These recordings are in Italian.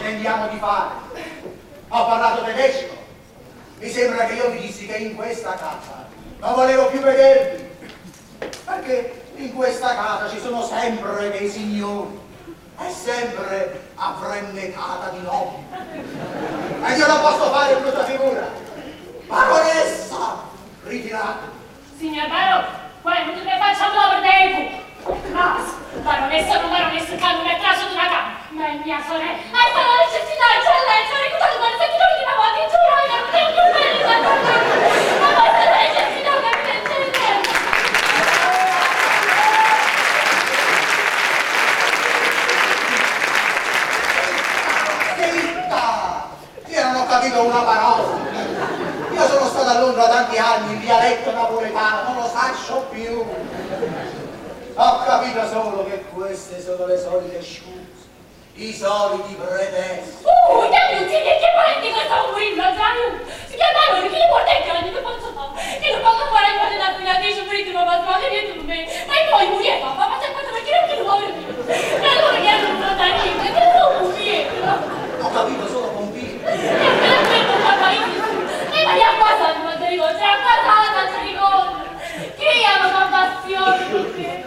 intendiamo di fare? Ho parlato tedesco. Mi sembra che io vi dissi che in questa casa non volevo più vedervi, perché in questa casa ci sono sempre dei signori e sempre avvernetata di nobili. E io non posso fare brutta figura. Baronessa, ritirate. Signor Barone, quello che ne facciamo per tempo? Ma, baronessa, non baronessa, che non è traccia di una camera, ma è mia sorella. E per la necessità, eccellenza, ho ricordato quando sentito l'ultima volta, in giuro, che non tengo più bene da parlare. Ma questa è la necessità, che mi eccellenza. Zitta! Io non ho capito una parola. Io sono stato a Londra tanti anni, il dialetto napoletano, non lo saccio più. Ho capito solo che queste sono le solite scuse, i soliti pretesti. Che consigli, che parenti questa umilità, sai? Si chiamano, che li porta in cani, che posso fare? Che non posso fare in modo da filatrice, per il ma fate niente per me. Ma poi muoio, papà, ma c'è cosa perché non ti vuole più? E allora che hanno una tarina, che non muoio. Ho capito solo pompino. Ma di appassato, ma ti ricordi, appassato, ti ricordi. Che hanno compassione per te.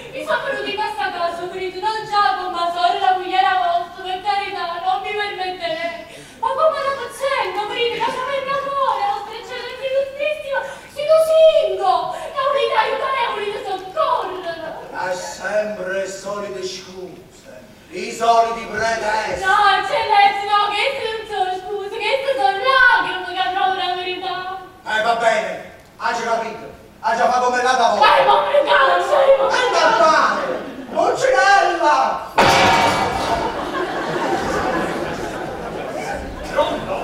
Mi sono venuti in questa casa, marito, non Giacomo, ma sorella, mogliera vostra, per carità, non mi permetterei. Ma come la facendo, marito, lasciami il mio cuore, vostra eccellenza illustrissima, siete singo, e volete aiutare, volete soccorrere. È sempre le solite scuse, i soliti pretesti. No, eccellenza, no, queste non sono scuse, queste sono lacrime che hanno la verità. Va bene, hai già capito, hai già fatto come l'altra volta. Dai, ma mi cazzo, Anda male, Pulcinella! Pronto?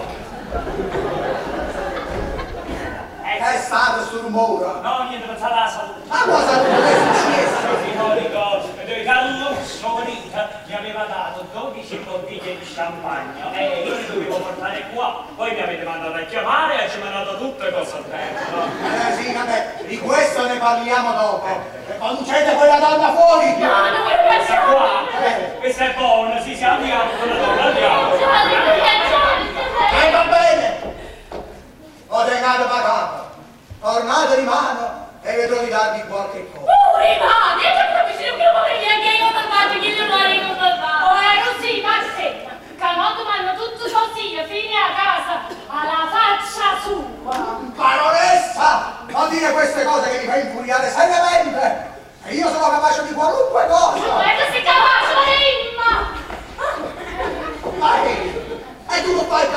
È stato sul muro. No, niente, pensate alla salute. Ma cosa non è successo? Storico, Carlo Sonica mi aveva dato 12 bottiglie di champagne e io li dovevo portare qua. Poi mi avete mandato a chiamare e ci mandato tutte cose a tempo. Sì, vabbè, di questo ne parliamo dopo. E conducete quella donna fuori! no, non mi Questa qua, questa è buona, sì, andiamo, andiamo. Va bene! Ho tenato pagato. Tornate di mano e vedrò di darvi qualche cosa. Rimane, che capisci che non vorrei anche io per fatto che io non arrivo per fare. Oh, così, ma se, quando mi hanno tutto così, fine a casa, alla faccia sua. Baronessa! Non dire queste cose che mi fa infuriare seriamente! E io sono capace di qualunque cosa! Ma che sei capace, Imma! Vai! E tu non fai